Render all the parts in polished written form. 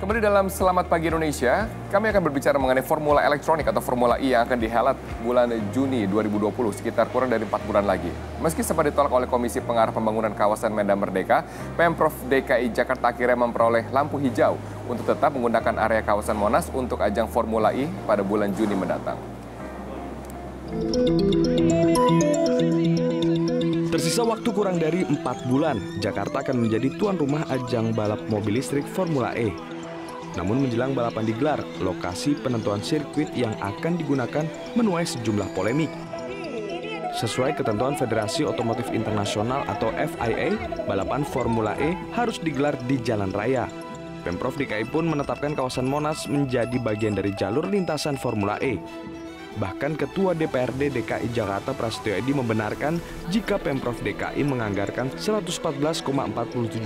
Kembali dalam Selamat Pagi Indonesia, kami akan berbicara mengenai Formula Elektronik atau Formula E yang akan dihelat bulan Juni 2020, sekitar kurang dari 4 bulan lagi. Meski sempat ditolak oleh Komisi Pengarah Pembangunan Kawasan Medan Merdeka, Pemprov DKI Jakarta akhirnya memperoleh lampu hijau untuk tetap menggunakan area kawasan Monas untuk ajang Formula E pada bulan Juni mendatang. Tersisa waktu kurang dari 4 bulan, Jakarta akan menjadi tuan rumah ajang balap mobil listrik Formula E. Namun menjelang balapan digelar, lokasi penentuan sirkuit yang akan digunakan menuai sejumlah polemik. Sesuai ketentuan Federasi Otomotif Internasional atau FIA, balapan Formula E harus digelar di jalan raya. Pemprov DKI pun menetapkan kawasan Monas menjadi bagian dari jalur lintasan Formula E. Bahkan Ketua DPRD DKI Jakarta Prasetyo Edy membenarkan jika Pemprov DKI menganggarkan 114,47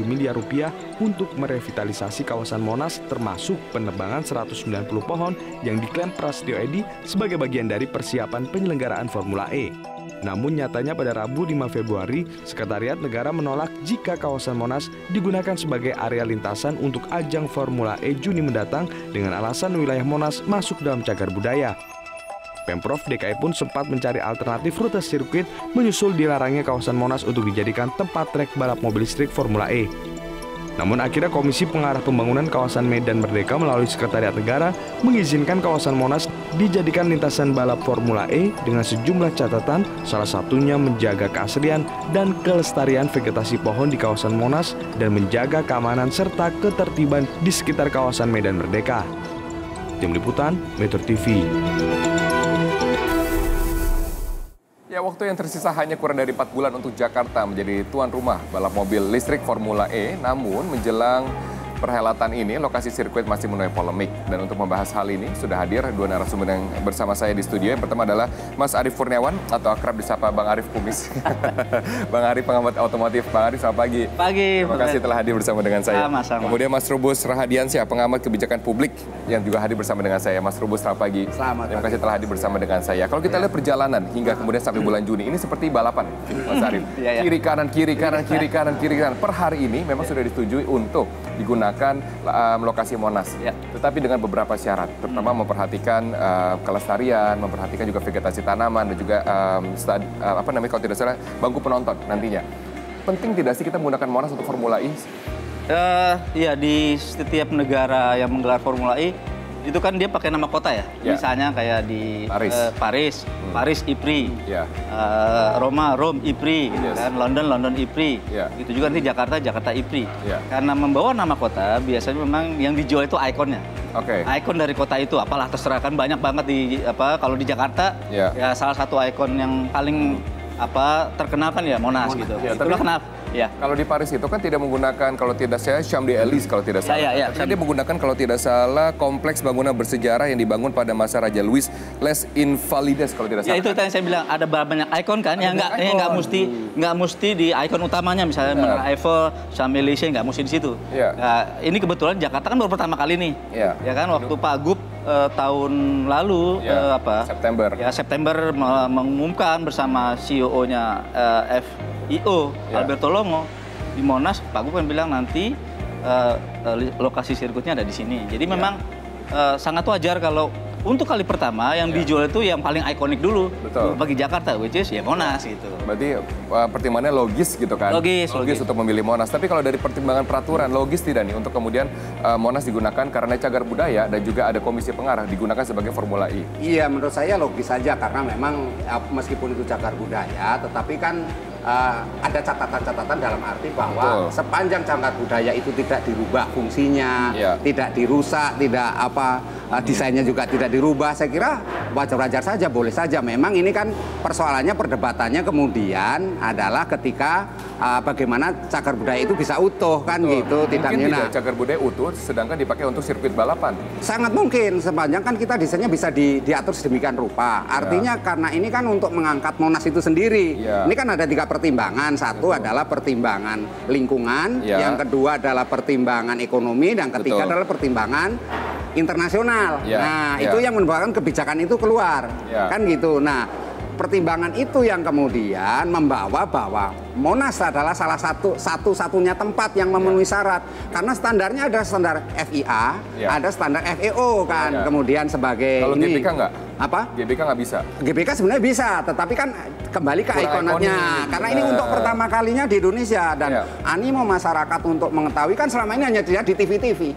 miliar rupiah untuk merevitalisasi kawasan Monas termasuk penebangan 190 pohon yang diklaim Prasetyo Edy sebagai bagian dari persiapan penyelenggaraan Formula E. Namun nyatanya pada Rabu 5 Februari, Sekretariat Negara menolak jika kawasan Monas digunakan sebagai area lintasan untuk ajang Formula E Juni mendatang dengan alasan wilayah Monas masuk dalam cagar budaya. Pemprov DKI pun sempat mencari alternatif rute sirkuit menyusul dilarangnya kawasan Monas untuk dijadikan tempat trek balap mobil listrik Formula E. Namun akhirnya Komisi Pengarah Pembangunan Kawasan Medan Merdeka melalui Sekretariat Negara mengizinkan kawasan Monas dijadikan lintasan balap Formula E dengan sejumlah catatan, salah satunya menjaga keaslian dan kelestarian vegetasi pohon di kawasan Monas dan menjaga keamanan serta ketertiban di sekitar kawasan Medan Merdeka. Tim Liputan, Metro TV. Ya, waktu yang tersisa hanya kurang dari 4 bulan untuk Jakarta menjadi tuan rumah balap mobil listrik Formula E. Namun menjelang perhelatan ini, lokasi sirkuit masih menuai polemik. Dan untuk membahas hal ini, sudah hadir dua narasumber yang bersama saya di studio. Yang pertama adalah Mas Arief Kurniawan, atau akrab disapa Bang Arief Kumis. Bang Arief, pengamat otomotif. Bang Arief, selamat pagi. Pagi. Terima kasih telah hadir bersama dengan saya. Sama-sama. Kemudian Mas Rubus Rahadiansyah, pengamat kebijakan publik, yang juga hadir bersama dengan saya. Mas Rubus, selamat pagi. Selamat. Terima kasih telah hadir bersama dengan saya. Kalau kita lihat perjalanan hingga kemudian sampai bulan Juni, ini seperti balapan, Mas Arief. Kiri kanan, kiri kanan, kiri kanan, kiri kanan. Per hari ini memang sudah disetujui untuk digunakan lokasi Monas, tetapi dengan beberapa syarat, terutama memperhatikan kelestarian, memperhatikan juga vegetasi tanaman dan juga kalau tidak salah bangku penonton nantinya. Penting tidak sih kita menggunakan Monas untuk Formula E? Iya, di setiap negara yang menggelar Formula E itu kan dia pakai nama kota ya. Misalnya kayak di Paris IPRI, Roma IPRI, gitu kan. London IPRI, gitu juga nanti Jakarta IPRI. Karena membawa nama kota biasanya memang yang dijual itu ikonnya. Ikon dari kota itu, apalah terserah, kan banyak banget di kalau di Jakarta ya salah satu ikon yang paling terkenal kan ya Monas gitu. Itulah kenapa. Kalau di Paris itu kan tidak menggunakan, kalau tidak salah, Champs-Élysées kalau tidak salah. Tapi dia menggunakan kalau tidak salah kompleks bangunan bersejarah yang dibangun pada masa Raja Louis Les Invalides kalau tidak salah. Ya itu yang saya bilang, ada banyak ikon kan yang nggak mesti di ikon utamanya, misalnya Menara Eiffel, Champs-Élysées nggak mesti di situ. Nah, ini kebetulan Jakarta kan baru pertama kali nih, ya kan, waktu Pak Gup tahun lalu September mengumumkan bersama CEO-nya FIO Alberto Longo di Monas. Pak Gup kan bilang nanti lokasi sirkuitnya ada di sini. Jadi memang sangat wajar kalau untuk kali pertama yang dijual itu yang paling ikonik dulu bagi Jakarta, which is ya Monas gitu. Berarti pertimbangannya logis gitu kan? Logis untuk memilih Monas. Tapi kalau dari pertimbangan peraturan, logis tidak nih untuk kemudian Monas digunakan karena cagar budaya dan juga ada komisi pengarah digunakan sebagai Formula E? Iya, menurut saya logis saja karena memang meskipun itu cagar budaya, tetapi kan ada catatan-catatan dalam arti bahwa sepanjang cagar budaya itu tidak dirubah fungsinya, tidak dirusak, tidak desainnya juga tidak dirubah, saya kira wajar-wajar saja, boleh saja. Memang ini kan persoalannya, perdebatannya kemudian adalah ketika bagaimana cagar budaya itu bisa utuh kan gitu, tidak tidak cagar budaya utuh sedangkan dipakai untuk sirkuit balapan. Sangat mungkin, sepanjang kan kita desainnya bisa diatur sedemikian rupa. Artinya karena ini kan untuk mengangkat Monas itu sendiri. Ini kan ada 3 pertimbangan. Satu adalah pertimbangan lingkungan, yang kedua adalah pertimbangan ekonomi, dan ketiga adalah pertimbangan internasional. Nah, itu yang menyebabkan kebijakan itu keluar. Kan gitu. Nah, pertimbangan itu yang kemudian membawa bahwa Monas adalah salah satu-satunya tempat yang memenuhi syarat. Karena standarnya ada standar FIA, ada standar FEO kan. Kemudian sebagai kalau ini. GBK nggak? Apa? GBK nggak bisa? GBK sebenarnya bisa, tetapi kan kembali ke ikonnya. Karena ini untuk pertama kalinya di Indonesia. Dan animo masyarakat untuk mengetahui kan selama ini hanya dilihat di TV-TV.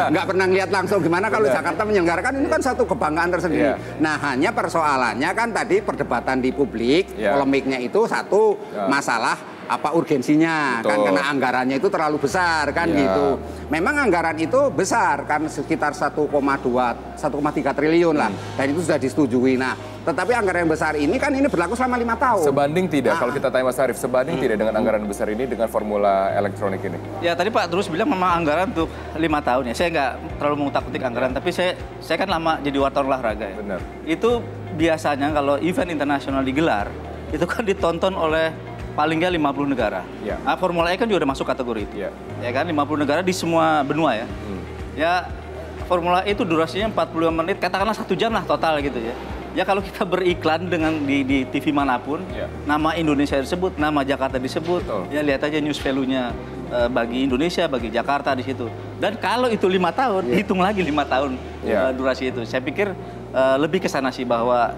Nggak pernah lihat langsung gimana kalau Jakarta menyelenggarakan. Ini kan satu kebanggaan tersendiri. Nah hanya persoalannya kan tadi perdebatan di publik, polemiknya itu satu masalah apa urgensinya. Betul. Kan karena anggarannya itu terlalu besar kan gitu. Memang anggaran itu besar kan sekitar 1,3 triliun lah dan itu sudah disetujui. Nah tetapi anggaran yang besar ini kan ini berlaku selama 5 tahun. Sebanding tidak kalau kita tanya Mas Arief, sebanding tidak dengan anggaran besar ini dengan formula elektronik ini? Ya tadi Pak terus bilang memang anggaran untuk 5 tahun ya. Saya nggak terlalu mengutak-utik anggaran, tapi saya kan lama jadi wartawan olahraga ya. Benar. Itu biasanya kalau event internasional digelar itu kan ditonton oleh paling nggak 50 negara. Nah, Formula E kan juga udah masuk kategori itu. Ya kan 50 negara di semua benua ya. Ya Formula E itu durasinya 45 menit, katakanlah 1 jam lah total gitu ya. Ya kalau kita beriklan dengan di TV manapun, nama Indonesia disebut, nama Jakarta disebut, ya lihat aja news value-nya bagi Indonesia, bagi Jakarta di situ. Dan kalau itu 5 tahun, hitung lagi 5 tahun durasi itu. Saya pikir lebih ke sana sih bahwa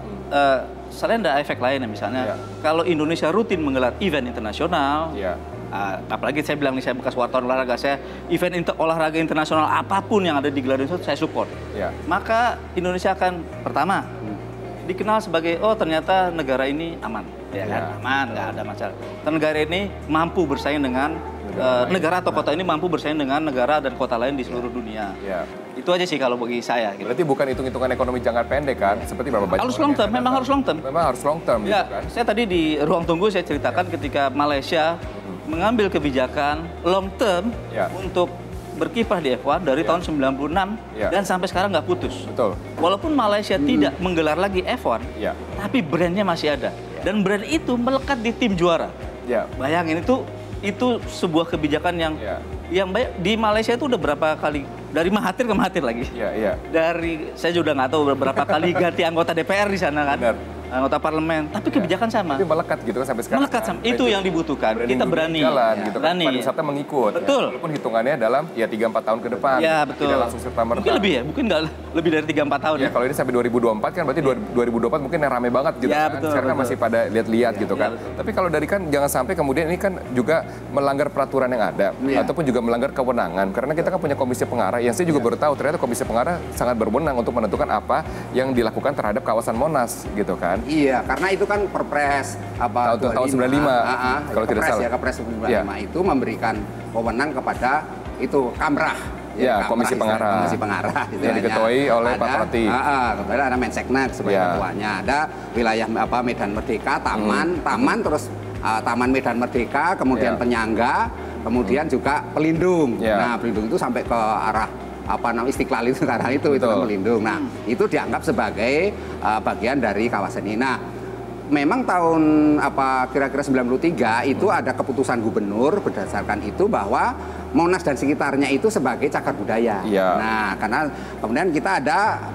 selain ada efek lain ya misalnya kalau Indonesia rutin menggelar event internasional, apalagi saya bilang nih saya bekas wartawan olahraga, saya event olahraga internasional apapun yang ada di gelar itu saya support. Maka Indonesia akan pertama dikenal sebagai ternyata negara ini aman, ya kan aman, nggak ada masalah. Negara ini mampu bersaing dengan negara atau kota ini mampu bersaing dengan negara dan kota lain di seluruh dunia. Itu aja sih kalau bagi saya. Gitu. Berarti bukan hitung-hitungan ekonomi jangka pendek kan? Seperti berapa banyak? Harus long term, memang harus long term. Memang harus long term ya, gitu kan? Saya tadi di ruang tunggu saya ceritakan ketika Malaysia mengambil kebijakan long term untuk berkiprah di F1 dari tahun 96 dan sampai sekarang nggak putus. Betul. Walaupun Malaysia tidak menggelar lagi F1, tapi brandnya masih ada. Dan brand itu melekat di tim juara. Bayangin itu sebuah kebijakan yang baik. Di Malaysia itu udah berapa kali dari Mahathir ke Mahathir lagi. Dari saya juga nggak tahu berapa kali ganti anggota DPR di sana kan. Anggota parlemen, tapi kebijakan sama. Tapi melekat gitu kan sampai sekarang. Melekat sama. Itu yang dibutuhkan. Kita berani. Jalan, gitu kan. Berani. Pariwisata mengikut. Betul. Walaupun hitungannya dalam 3-4 tahun ke depan. Betul. Tidak langsung serta-merta. Mungkin lebih ya, mungkin nggak lebih dari 3-4 tahun. Kalau ini sampai 2024 kan berarti 2024 mungkin yang rame banget gitu kan. Betul, sekarang kan masih pada lihat-lihat gitu kan. Tapi kalau dari kan jangan sampai kemudian ini kan juga melanggar peraturan yang ada ataupun juga melanggar kewenangan. Karena kita kan punya komisi pengarah yang saya juga baru tahu ternyata komisi pengarah sangat berwenang untuk menentukan apa yang dilakukan terhadap kawasan Monas gitu kan. Iya, karena itu kan Perpres tahun 95 kalau tidak salah. Kepres 95 itu memberikan wewenang kepada itu Kamrah. Komisi pengarah. Komisi pengarah gitu yang diketuai oleh Pak Prati. Kemudian ada Menseknek sebagai ketuanya. Ada wilayah Medan Merdeka, Taman terus Taman Medan Merdeka, kemudian penyangga, kemudian juga pelindung. Nah, pelindung itu sampai ke arah Istiqlal itu sekarang itu kan pelindung. Nah, itu dianggap sebagai bagian dari kawasan ini. Nah, memang tahun kira-kira 93 itu ada keputusan gubernur berdasarkan itu bahwa Monas dan sekitarnya itu sebagai cagar budaya. Nah, karena kemudian kita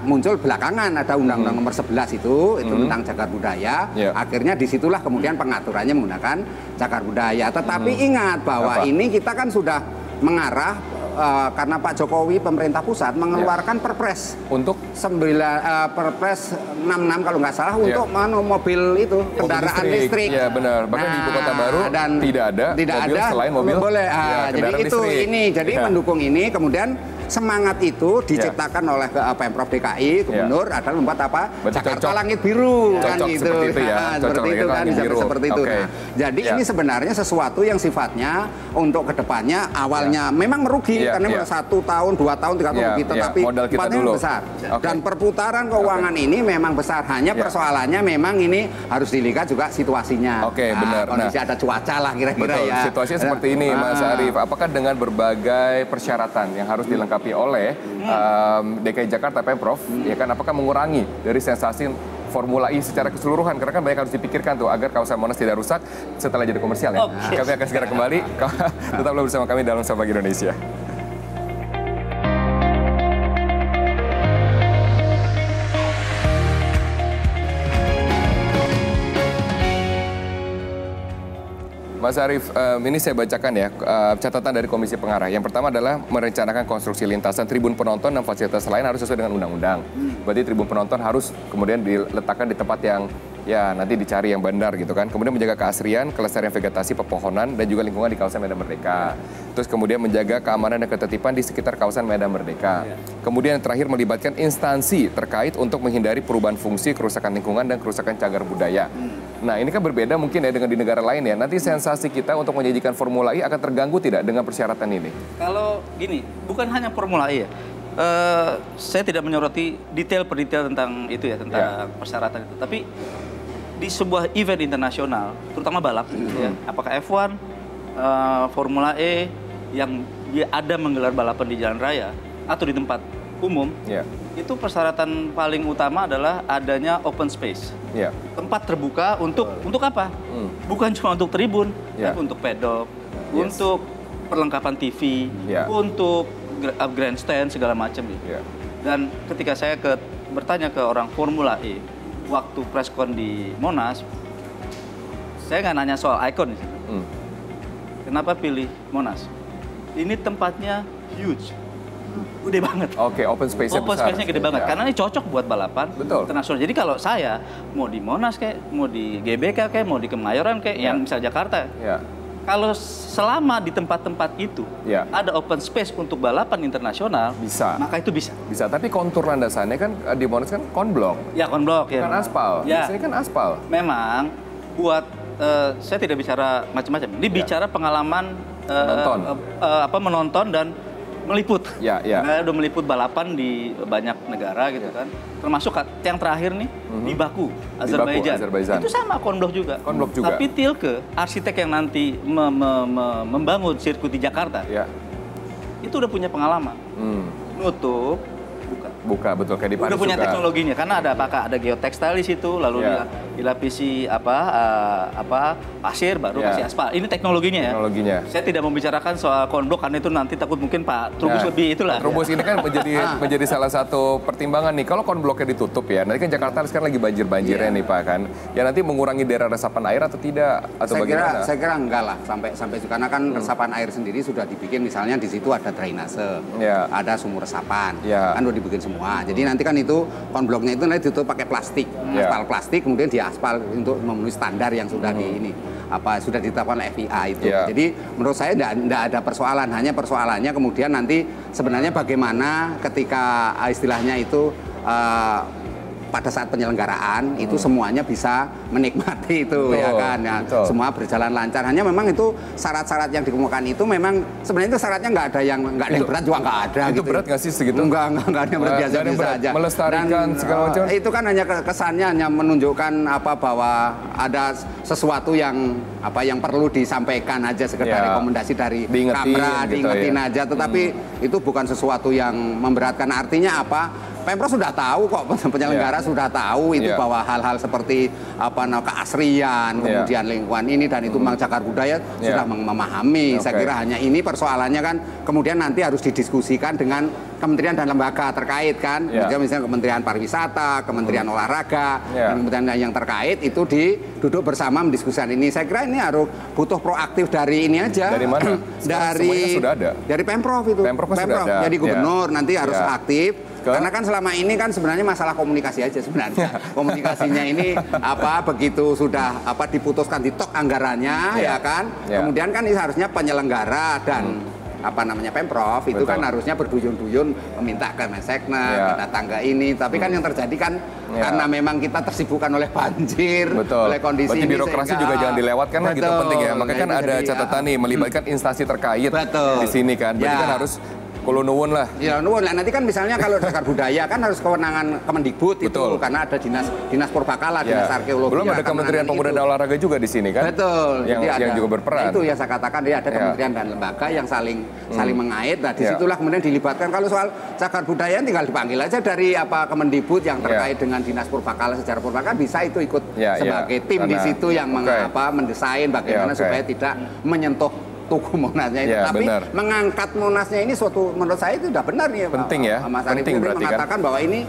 muncul belakangan ada Undang-Undang Nomor 11 itu tentang cagar budaya. Akhirnya disitulah kemudian pengaturannya menggunakan cagar budaya. Tetapi ingat bahwa ini kita kan sudah mengarah karena Pak Jokowi pemerintah pusat mengeluarkan Perpres untuk Perpres 66 kalau nggak salah untuk mobil itu kendaraan listrik. Iya benar. Bahkan di Ibu Kota Baru dan tidak ada mobil selain mobil. Boleh. Jadi itu listrik. Jadi mendukung ini kemudian semangat itu diciptakan oleh Pemprov DKI, Gubernur adalah membuat Jakarta Langit Biru kan gitu. Seperti itu kan seperti itu. Nah, jadi ini sebenarnya sesuatu yang sifatnya untuk kedepannya awalnya memang merugi karena 1 tahun, 2 tahun, 3 tahun begitu, tapi modalnya besar. Dan perputaran keuangan ini memang besar. Hanya persoalannya memang ini harus dilihat juga situasinya. Benar. Kondisi ada cuaca lah kira-kira ya. Situasinya seperti ini, Mas Arief. Apakah dengan berbagai persyaratan yang harus dilengkapi oleh DKI Jakarta Pemprov, ya kan, apakah mengurangi dari sensasi Formula E secara keseluruhan? Karena kan banyak harus dipikirkan tuh agar kawasan Monas tidak rusak setelah jadi komersial ya. Kami akan segera kembali. Tetaplah bersama kami dalam Sapa Pagi Indonesia. Mas Arief, ini saya bacakan ya catatan dari Komisi Pengarah. Yang pertama adalah merencanakan konstruksi lintasan tribun penonton dan fasilitas lain harus sesuai dengan undang-undang. Berarti tribun penonton harus kemudian diletakkan di tempat yang ya nanti dicari yang benar gitu kan. Kemudian menjaga keasrian, kelestarian vegetasi, pepohonan, dan juga lingkungan di kawasan Medan Merdeka. Terus kemudian menjaga keamanan dan ketertiban di sekitar kawasan Medan Merdeka. Kemudian yang terakhir melibatkan instansi terkait untuk menghindari perubahan fungsi, kerusakan lingkungan, dan kerusakan cagar budaya. Nah, ini kan berbeda mungkin ya dengan di negara lain ya. Nanti sensasi kita untuk menyajikan Formula E akan terganggu tidak dengan persyaratan ini? Kalau gini, bukan hanya Formula E ya. Saya tidak menyoroti detail per detail tentang itu ya, tentang persyaratan itu. Tapi di sebuah event internasional, terutama balap, ya, apakah F1, Formula E yang dia ada menggelar balapan di jalan raya atau di tempat umum, itu persyaratan paling utama adalah adanya open space. Tempat terbuka untuk apa? Bukan cuma untuk tribun, tapi untuk pedok, untuk perlengkapan TV, untuk grandstand segala macam. Dan ketika saya bertanya ke orang Formula E waktu preskon di Monas, saya nggak nanya soal ikon di situ. Kenapa pilih Monas? Ini tempatnya huge. Gede banget. Oke, open space-nya besar. Open space-nya gede banget, karena ini cocok buat balapan internasional. Jadi kalau saya mau di Monas kayak, mau di GBK kayak, mau di Kemayoran kayak, yang misal Jakarta. Kalau selama di tempat-tempat itu ada open space untuk balapan internasional, maka itu bisa. Bisa, tapi kontur landasannya kan di Monas kan konblok. Ya, konblok. Bukan aspal. Biasanya kan aspal. Memang buat, saya tidak bicara macam-macam. Ini bicara pengalaman menonton dan meliput. Karena udah meliput balapan di banyak negara gitu kan. Termasuk yang terakhir nih di Baku, Azerbaijan. Itu sama konblok juga. Tapi Tilke, arsitek yang nanti membangun sirkuit di Jakarta, itu udah punya pengalaman. Nutup, buka betul kayak di Paris. Udah punya teknologinya, karena ada geotekstil di situ, lalu dilapisi pasir, baru kasih aspal. Ini teknologinya ya. Saya tidak membicarakan soal konblok karena itu nanti takut mungkin Pak Trubus lebih itulah. Trubus ini kan menjadi salah satu pertimbangan nih. Kalau konbloknya ditutup ya, nanti kan Jakarta sekarang lagi banjir-banjirnya nih Pak kan. Ya nanti mengurangi daerah resapan air atau tidak atau bagaimana? Saya kira enggak lah sampai karena kan resapan air sendiri sudah dibikin, misalnya di situ ada drainase, ada sumur resapan, kan udah dibikin semua. Jadi nanti kan itu konbloknya itu nanti ditutup pakai plastik, aspal plastik, kemudian diaspal untuk memenuhi standar yang sudah sudah ditetapkan oleh FIA itu. Jadi menurut saya tidak ada persoalan, hanya persoalannya kemudian nanti sebenarnya bagaimana ketika istilahnya itu pada saat penyelenggaraan itu semuanya bisa menikmati itu ya kan ya. Semua berjalan lancar. Hanya memang itu syarat-syarat yang dikemukakan itu memang sebenarnya itu syaratnya nggak ada yang berat juga nggak ada. Itu gitu. berat nggak sih segitu? Enggak ada yang berat, biasa-biasa aja. Melestarikan segala macam. Itu kan hanya kesannya hanya menunjukkan bahwa ada sesuatu yang perlu disampaikan aja, sekedar rekomendasi dari kamera, diingetin aja. Tetapi itu bukan sesuatu yang memberatkan. Artinya apa? Pemprov sudah tahu kok, penyelenggara sudah tahu itu bahwa hal-hal seperti keasrian, kemudian lingkungan ini dan itu memang cagar budaya sudah memahami. Saya kira hanya ini persoalannya kan kemudian nanti harus didiskusikan dengan kementerian dan lembaga terkait kan. Misalnya Kementerian Pariwisata, Kementerian Olahraga, dan kementerian yang terkait itu duduk bersama mendiskusikan ini. Saya kira ini harus butuh proaktif dari ini aja. Dari mana? Dari sudah ada. Dari Pemprov itu. Pemprov sudah ada. Jadi gubernur nanti harus aktif. Karena kan selama ini kan sebenarnya masalah komunikasi aja sebenarnya. Komunikasinya ini begitu sudah diputuskan ditok anggarannya ya kan. Kemudian kan ini harusnya penyelenggara dan Pemprov itu kan harusnya berduyun-duyun meminta ke Menseknek, minta tangga ini. Tapi kan yang terjadi kan karena memang kita tersibukkan oleh banjir, oleh kondisi ini. Birokrasi juga jangan dilewatkan kan gitu penting ya. Makanya kan ada catatan nih melibatkan instansi terkait di sini kan. Berarti kan harus Kulo nuwun lah. Ya nuwun lah. Nanti kan misalnya kalau cagar budaya kan harus kewenangan Kemendikbud itu karena ada dinas Purbakala, dinas arkeologi. Belum ada Kementerian Pemuda dan Olahraga juga di sini kan? Betul. Yang juga berperan. Itu yang saya katakan ada kementerian dan lembaga yang saling mengait. Nah disitulah kemudian dilibatkan. Kalau soal cagar budaya tinggal dipanggil aja dari Kemendikbud yang terkait dengan dinas Purbakala, sejarah Purbakala bisa itu ikut sebagai tim di situ yang mendesain bagaimana supaya tidak menyentuh Tugu Monasnya itu. Tapi mengangkat Monasnya ini suatu, menurut saya itu sudah benar nih, penting ya. Mas Arief mengatakan bahwa ini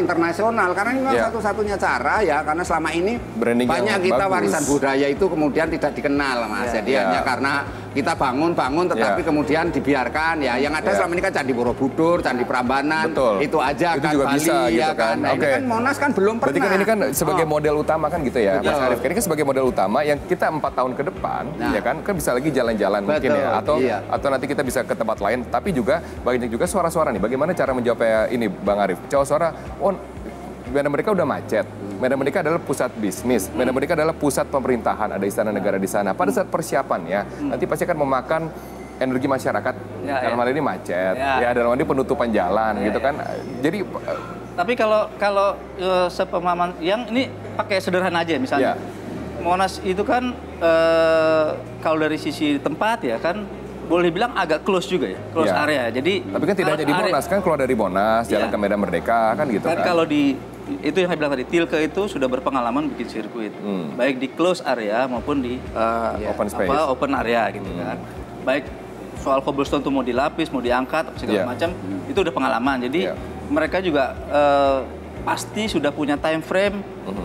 internasional, karena ini satu-satunya cara ya, karena selama ini banyak kita warisan budaya itu kemudian tidak dikenal, Mas. Jadi hanya karena kita bangun tetapi kemudian dibiarkan ya. Yang ada selama ini kan Candi Borobudur, Candi Prambanan, itu aja itu kan, juga Bali bisa, gitu ya kan. Nah, ini kan Monas kan belum pernah. Berarti kan ini kan sebagai model utama kan gitu ya, Mas Arief. Ini kan sebagai model utama yang kita 4 tahun ke depan ya kan bisa lagi jalan-jalan mungkin ya, atau nanti kita bisa ke tempat lain. Tapi juga banyak juga suara-suara nih. Bagaimana cara menjawab ini, Bang Arief? Suara, Medan Merdeka udah macet. Medan Merdeka adalah pusat bisnis. Medan Merdeka adalah pusat pemerintahan. Ada istana negara di sana. Pada saat persiapan ya, nanti pasti akan memakan energi masyarakat. Dalam hal ini macet. Ya, dalam hal ini penutupan jalan gitu kan. Jadi tapi kalau sepemahaman yang ini pakai sederhana aja misalnya. Monas itu kan kalau dari sisi tempat ya kan boleh dibilang agak close juga ya, close area. Jadi tapi kan tidak hanya di Monas, kan keluar dari Monas jalan ke Medan Merdeka kan gitu kan. Kalau itu yang saya bilang tadi, Tilke itu sudah berpengalaman bikin sirkuit, baik di close area maupun di open space, open area gitu kan. Baik soal cobblestone itu mau dilapis, mau diangkat, segala macam, itu udah pengalaman. Jadi mereka juga pasti sudah punya time frame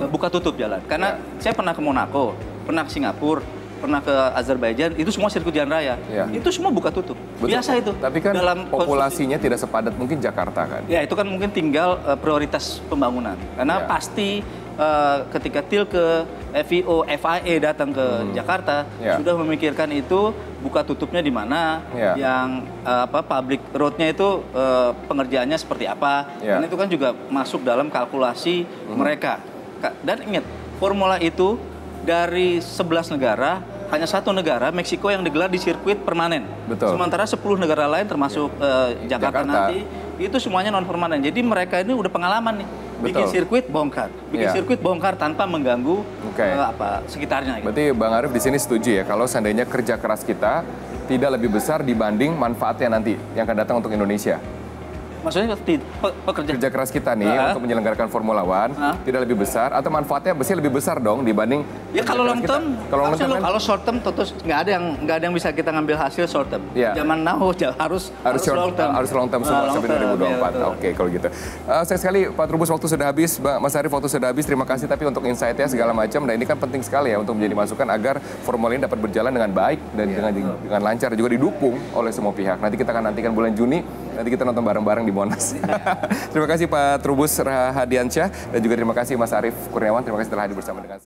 buka tutup jalan. Karena saya pernah ke Monaco, pernah ke Singapura, pernah ke Azerbaijan, itu semua sirkuit jalan raya. Itu semua buka tutup. Biasa itu. Tapi kan dalam populasinya tidak sepadat mungkin Jakarta kan? Ya, itu kan mungkin tinggal prioritas pembangunan. Karena pasti ketika Tilke, FIO, FIA datang ke Jakarta, sudah memikirkan itu buka tutupnya di mana, yang public roadnya itu pengerjaannya seperti apa. Dan itu kan juga masuk dalam kalkulasi mereka. Dan ingat, formula itu dari 11 negara, hanya 1 negara, Meksiko, yang digelar di sirkuit permanen. Sementara 10 negara lain termasuk Jakarta nanti, itu semuanya non permanen. Jadi mereka ini udah pengalaman nih, bikin sirkuit bongkar, sirkuit bongkar tanpa mengganggu sekitarnya. Gitu. Berarti Bang Arief di sini setuju ya, kalau seandainya kerja keras kita tidak lebih besar dibanding manfaatnya nanti yang akan datang untuk Indonesia. Maksudnya kerja keras kita nih untuk menyelenggarakan Formula One tidak lebih besar atau manfaatnya pasti lebih besar dong dibanding kalau long term. Kalau short term tentu nggak ada yang bisa kita ngambil hasil short term. Zaman now harus long term semua sampai 2024. Oke, kalau gitu. Sayang sekali Pak Trubus, waktu sudah habis, Mas Arief waktu sudah habis. Terima kasih tapi untuk insight-nya segala macam. Dan ini kan penting sekali ya untuk menjadi masukan agar Formula ini dapat berjalan dengan baik dan dengan lancar, juga didukung oleh semua pihak. Nanti kita akan nantikan bulan Juni, nanti kita nonton bareng-bareng di Monas. Terima kasih Pak Trubus Rahadiansyah dan juga terima kasih Mas Arief Kurniawan. Terima kasih telah hadir bersama dengan